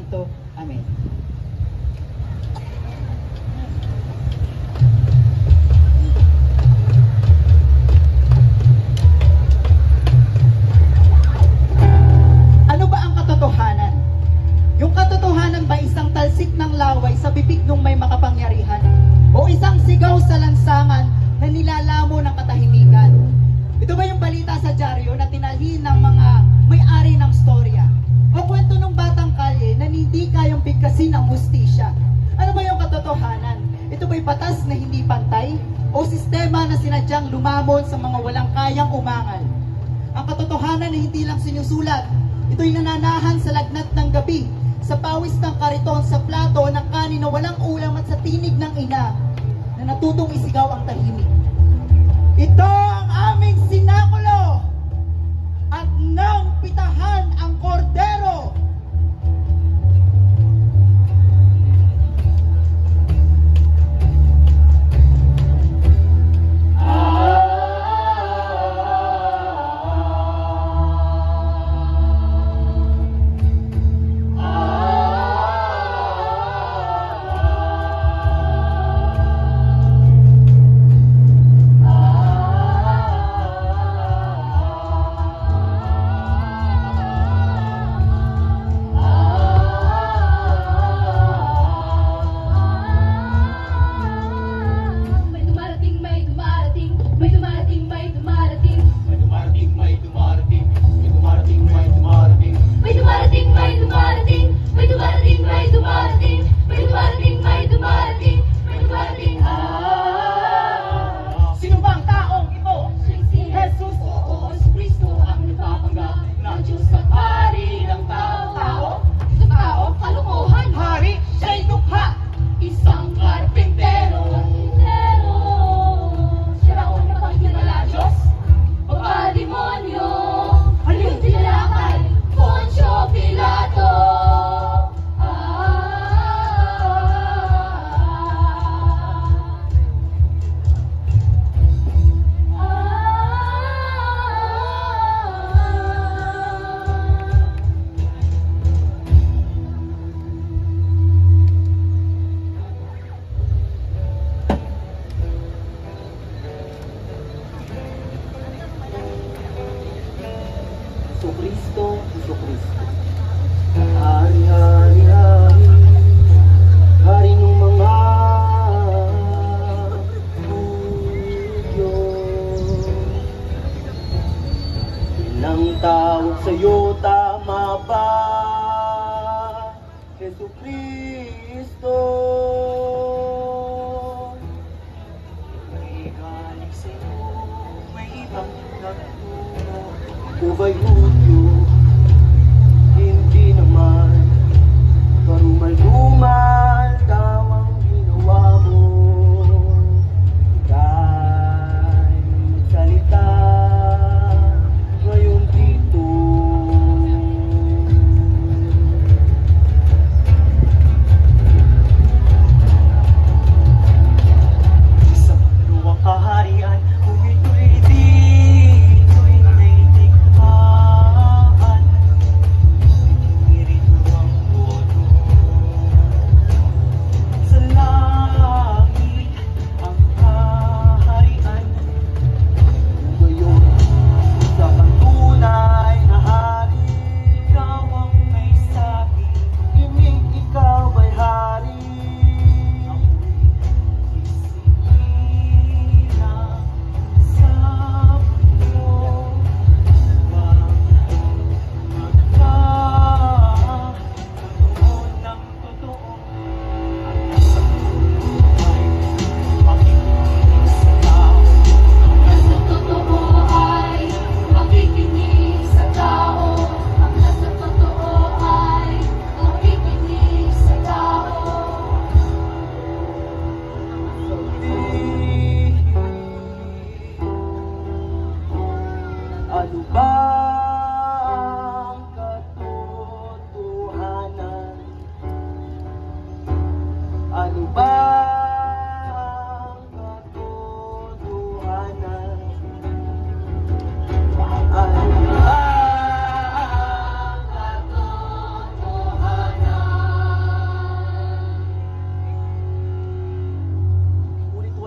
Santo. Amen. Ano ba ang katotohanan? Yung katotohanan ba isang talsik ng laway sa bibig ng may makapangyarihan? O isang sigaw sa lansangan na nilalamo ng katahimikan? Ito ba yung balita sa dyaryo na tinalhin ng mga may-ari ng storya? O kwento ng batang kalye na hindi kayang bigkasin ang hustisya? Ano ba yung katotohanan? Ito ba'y batas na hindi pantay? O sistema na sinadyang lumamon sa mga walang kayang umangal? Ang katotohanan na hindi lang sinusulat, ito'y nananahan sa lagnat ng gabi, sa pawis ng kariton, sa plato ng kanin na walang ulam at sa tinig ng ina na natutong isigaw ang tahimik. Ito ang aming sinakulo at nang pitahan ang kordero. Jesucristo. Hari, hari, hari, hari ng mga Hudyo. Ilang tawag sa'yo, tama ba, Jesucristo? May galing sa'yo, may ibang nagturo, o ba'y Hudyo? Hindi naman, karumal-dumal daw ang ginawa mo. Ika'y salita ngayon dito. Sa maluwang kaharian, kung ito'y dito'y naitikman.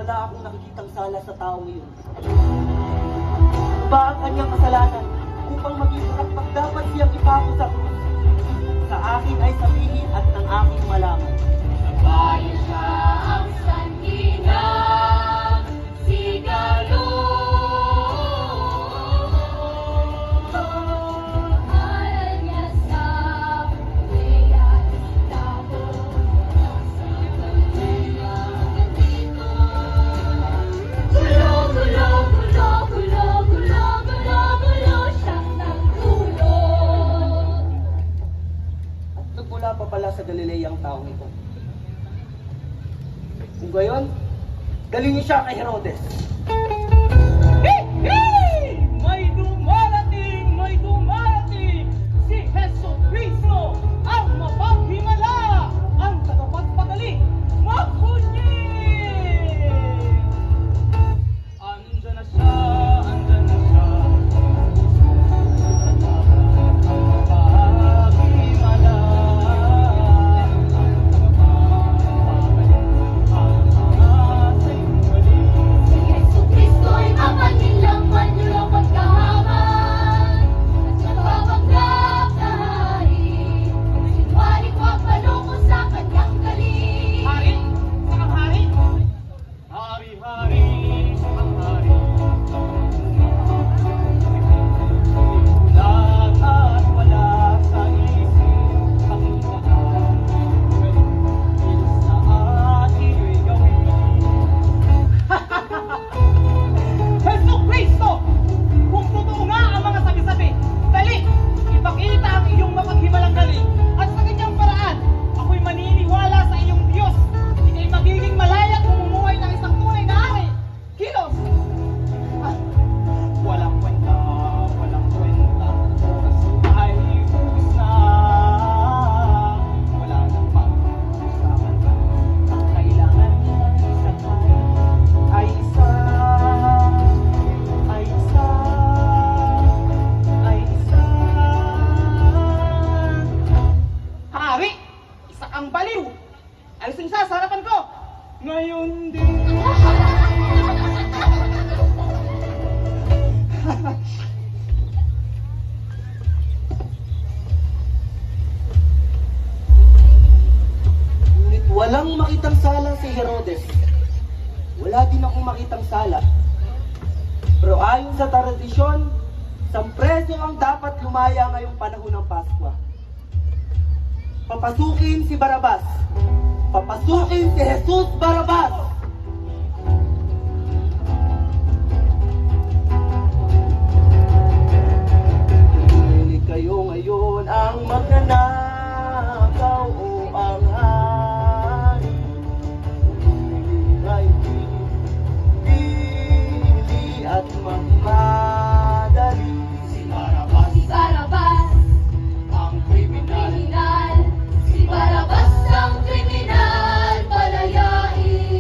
wala akong nakikitang sala sa taong iyon. Ano ba ang kanyang kasalanan upang maging kapag dapat siyang ipako sa krus? Sa akin ay sabihin at ng aking malaman. Bayan siya ang sanhi ng sigalo. Mahal niya sa buhay at tao. Nasa kanila nandito. Gulo, gulo, gulo, gulo, gulo, gulo, gulo siyang nagdulot. At nagmula pa pala sa Galilea ang taong ito. Kung gayon, dali niyo siya kay Herodes. May dumarating! Si Heso Cristo, ang mapaghimala, ang tagapagpagaling, makunyin! Andyan na siya, andyan na siya. Mapaghimala, ang tagapagpagaling, ang mga sa'yo. Si Jesucristo ay mapangilang manlulong pagkahaman at napapanggap na hari. Sinwari ko ang palungkot sa kanyang galing. Hari, sakang hari. Hari-hari, sakang hari. Ulat at wala sa isip, kakitaan. Kilos na ating gawin. Jesu Cristo! Kung totoo nga ang mga sabi-sabi, dali! Ipakita ang iyong mapaghimalang galing at sa ganyang paraan, ako'y maniniwala sa iyong Diyos. Ika'y magiging malaya kung umuhay ng isang tunay na hari. Kilos! Ah, walang kwenta, walang kwenta. Oras ay ubus na. Wala nang pag-usapan pa. Ang kailangan ng isa tayo ay isa. Ay isa. Ay isa. Hari! Isa kang baliw! Alisin siya sa harapan ko! Ngayon din! Ngunit walang makitang sala si Herodes. Wala din akong makitang sala. Pero ayon sa tradisyon, isang preso ang dapat lumaya ngayong panahon ng Paskwa. Papasukin si Barabas. Papasukin si Jesus Barabas. Pili kayo ngayon ang magnanakaw o ang hari. Pili ngayon, pili at magmadali. Si Barabas, Si Barabas, ang kriminal. kriminal. Si Barabas ang kriminal, palayain.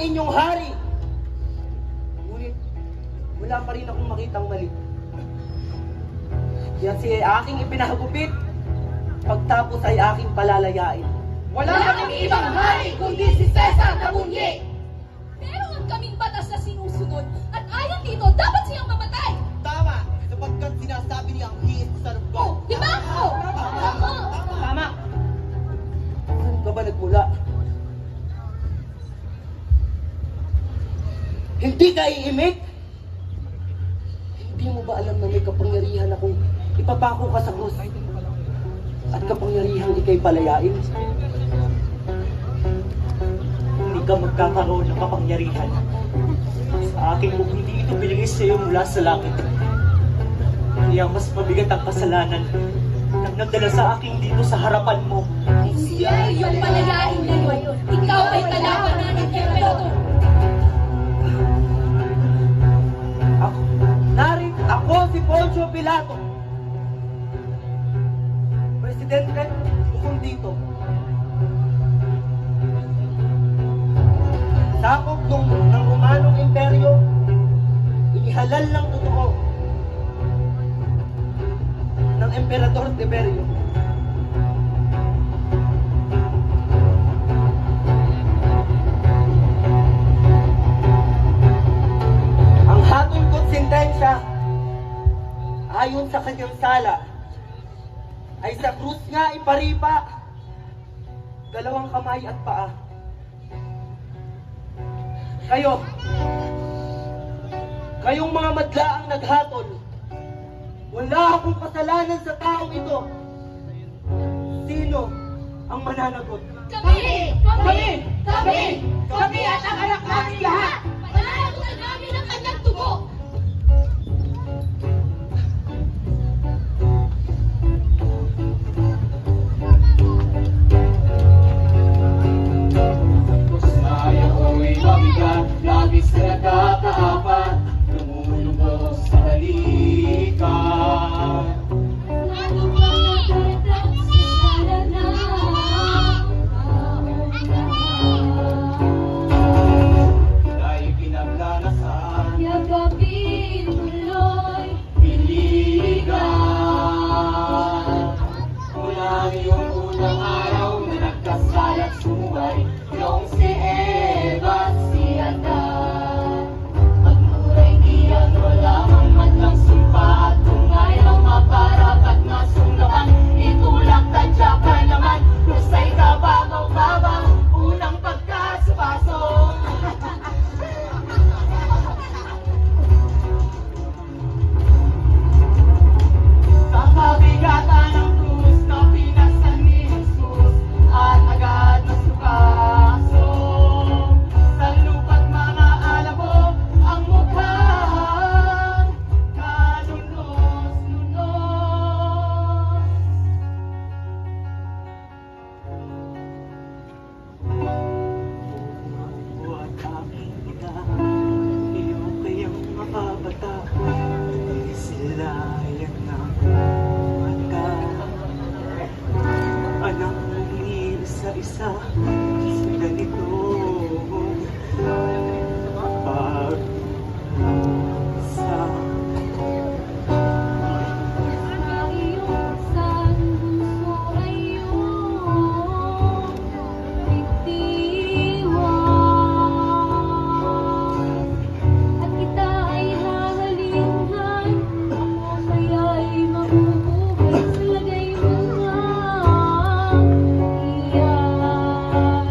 inyong hari. Ngunit wala pa rin akong makitang mali. Yan si aking ipinahagupit, pagtapos ay aking palalayain. Wala kaming ibang hari kundi si Cesar na bunyi! Pero ang kaming batas na sinusunod at ayon dito, dapat siyang mamatay! Tama, sapagkat sinasabi niyang he is the son of God. Oh, di ba? Oh, tama! Tama! Saan ka ba nagmula? Hindi ka iimik? Hindi mo ba alam na may kapangyarihan akong ipapako ka sa krus? At kapangyarihan ikay palayain? Hindi ka magkakaroon ng kapangyarihan. Sa akin kung hindi ito binigay sa iyo mula sa langit. Kaya mas mabigat ang kasalanan nang nagdala sa akin dito sa harapan mo. Siya yung palayain ngayon. Ikaw ay kalabanan ng emperador. Ako si Poncio Pilato. Presidente, bukong dito. Sakop ng Romanong Imperyo, inihalal ng totoo ng Emperador Tiberio. Ang hatol ko't sentensya ayon sa kanyang sala ay sa krus nga iparipa, 2 kamay at paa. Kayong mga madlaang naghatol, wala akong kasalanan sa taong ito. Sino ang mananagot? Kami! Kami! Kami! Kami at ang anak namin lahat! Pananagutan namin ang kanyang tubo! Labis na nagkakaapat, lumulubog sa balikan. Ano ba nagtatang sa sala na Dahil pinaglalasan, yagapin tuloy. piligan. Mula ngayong unang araw na nagkasalat sumuway, yung si Eva, si Adan. Magmuray diyan, wala mang madlang sumpa at tungay ang maparap at masunglaman. Itulak tadya ka naman, lusay ka babaw-babaw, unang pagkasupasok. Kakabigatan ng krus na pinasan ni Jesus at agad na sukasok. Sa lupa't mga alabo ang mukhang kalunos-lunos. Buwan aking ina, iyo kayang makabata, sila yan ang mata. Anak mong isa-isa sa ganito pag-sa. Ang iyong sanbuso ay iyong bitiwan. At kita ay hahalinghan, ako kaya'y mabubuhay sa lagay mo nga iyan.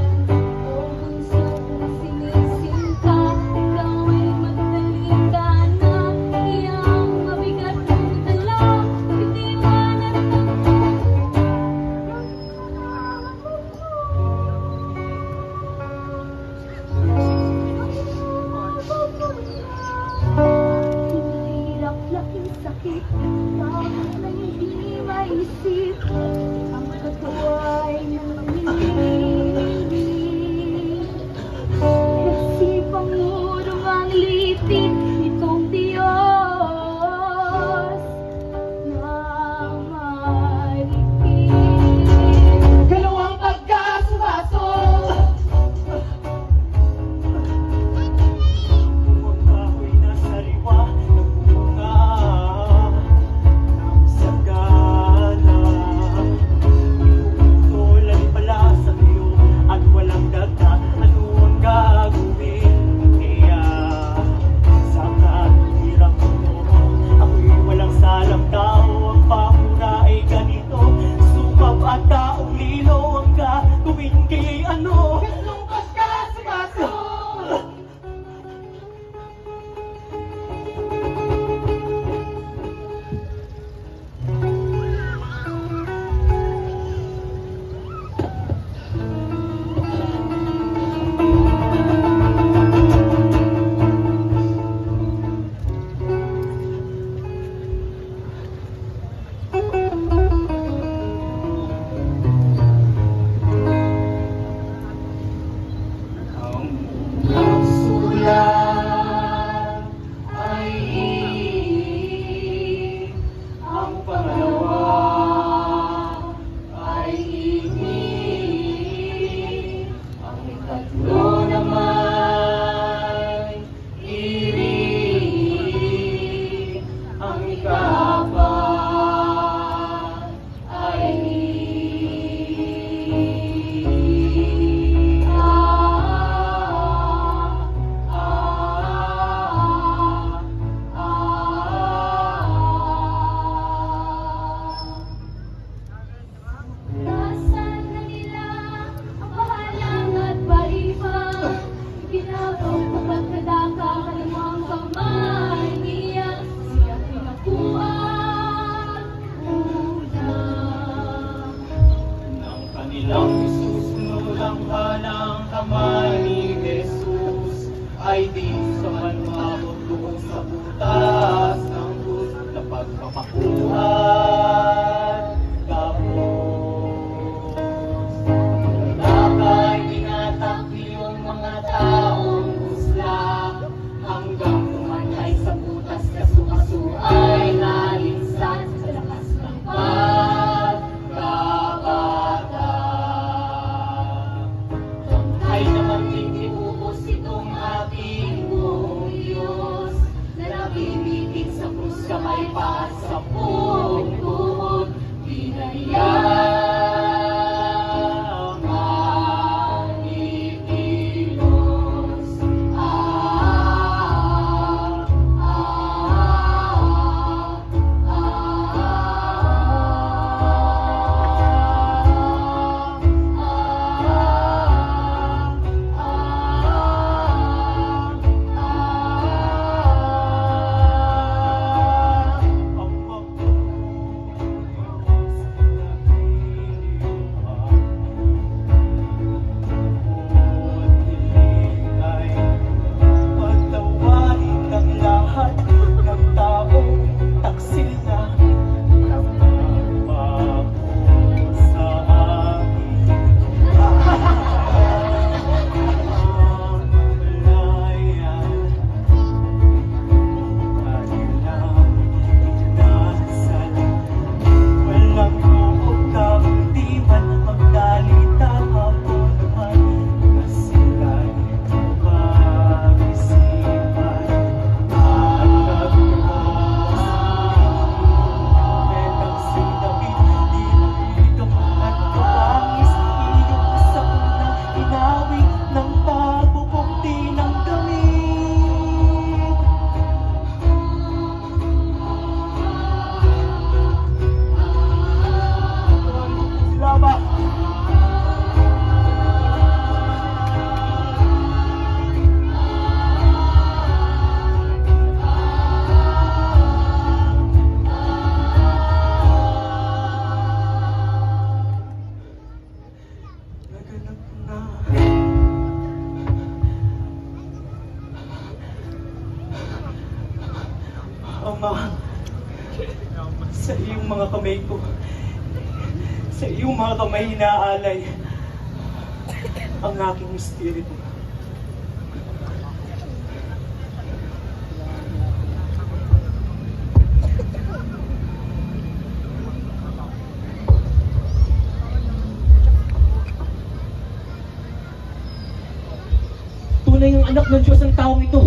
O punsong sinisinta, ikaw ay magtalika na, iyang mabigat mong dala, bitiwan at hirap, laking sakit, bakit na hindi maisip, ang katuway ng nanginginig. Kasi pangurong ang litin nitong Diyos na maripin. Dalawang pagkasupasok! di sa manmabot doon sa butas ng gusto na pagpapakuhan. Tapos, lakay tinatakbi yung mga taong gusla hanggang tumatay sa butas na sumasuay nalinsan sa lakas ng pagkabata. Ay naman din iubos itong ating buong Diyos na nabibitin sa krus kamay pa sa pungkod. Di na niya manikilos. Pagtawain ng lahat ng taong taksil na nagpapako sa akin. Malayan, kanilang inasal. Walang loob ka, di man magdalita ako naman. Kasi kahit pag-isipan at nagpapasipan sinabit, di ikaw at kapangis. Iyong sa unang inawi ng pagbubukti ng damit. Salamat! Naganap na. Ama, sa iyong mga kamay ko, sa iyong mga kamay inaalay ang aking espiritu. Tunay ang anak ng Diyos ang taong ito.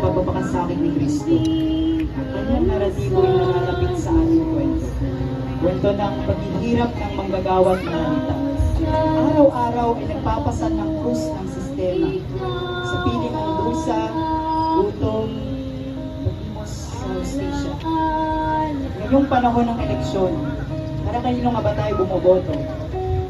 pagpapakasakit ni Kristo. Ang kanyang naratibo ay nalalapit sa ating kwento. Kwento ng paghihirap ng manggagawa at mananita. Araw-araw ay nagpapasan ng krus ng sistema sa piling ng dusa, gutom, paglimos sa hustisya. Ngayong panahon ng eleksyon, para kanino nga ba tayo bumoboto?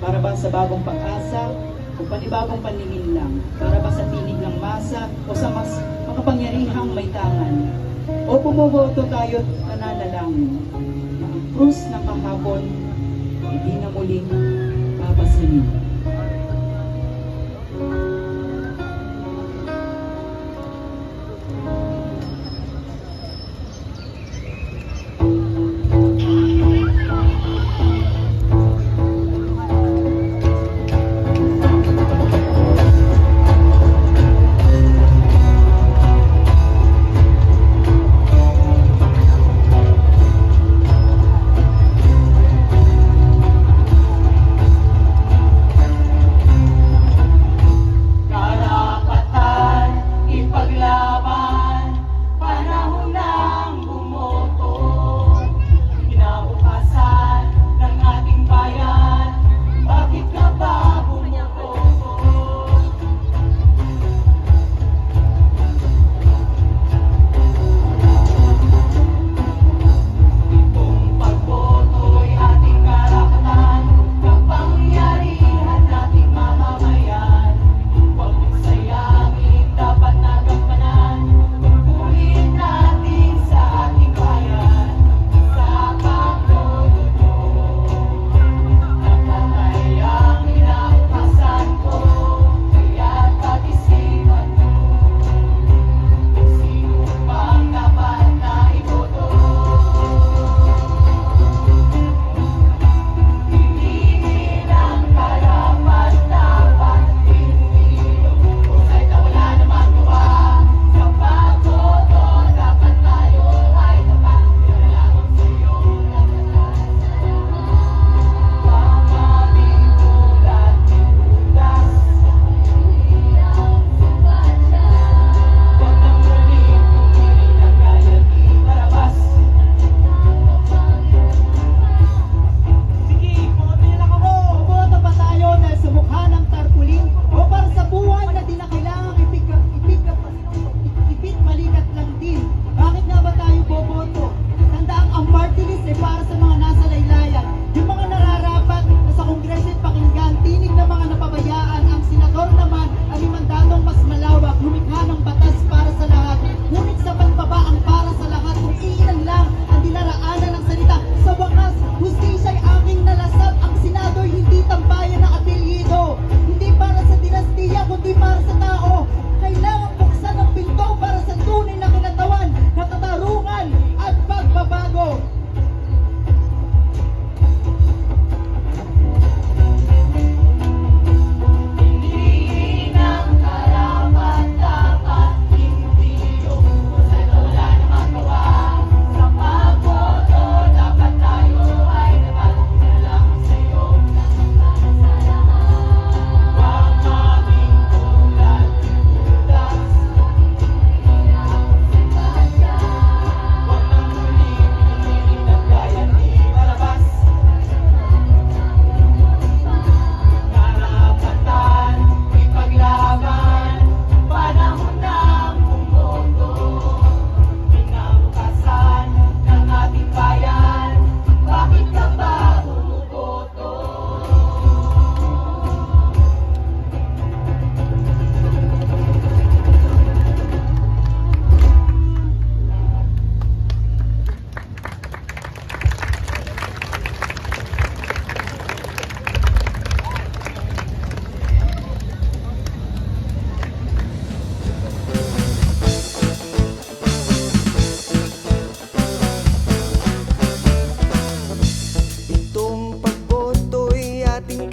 Para ba sa bagong pag-asa o panibagong paningin lang? Para ba sa tinig ng masa o sa mas makapangyarihang may tangan? O bumoboto tayo at nananalangin na ang krus ng kahapon hindi na muling papasanin.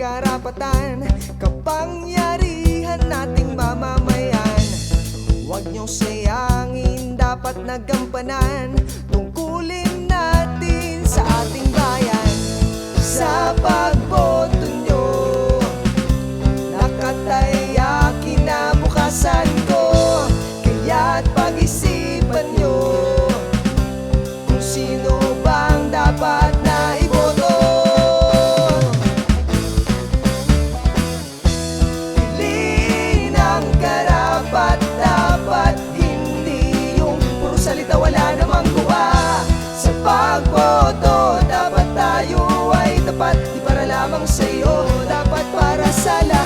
karapatan, kapangyarihan nating mamamayan. Huwag niyong sayangin, dapat nagampanan tungkulin natin sa ating bayan. Sa pagboto niyo, nakataya kinabukasan ko. Kaya't pag-isipan niyo kung sino bang dapat na iboto. dapat para sa lahat.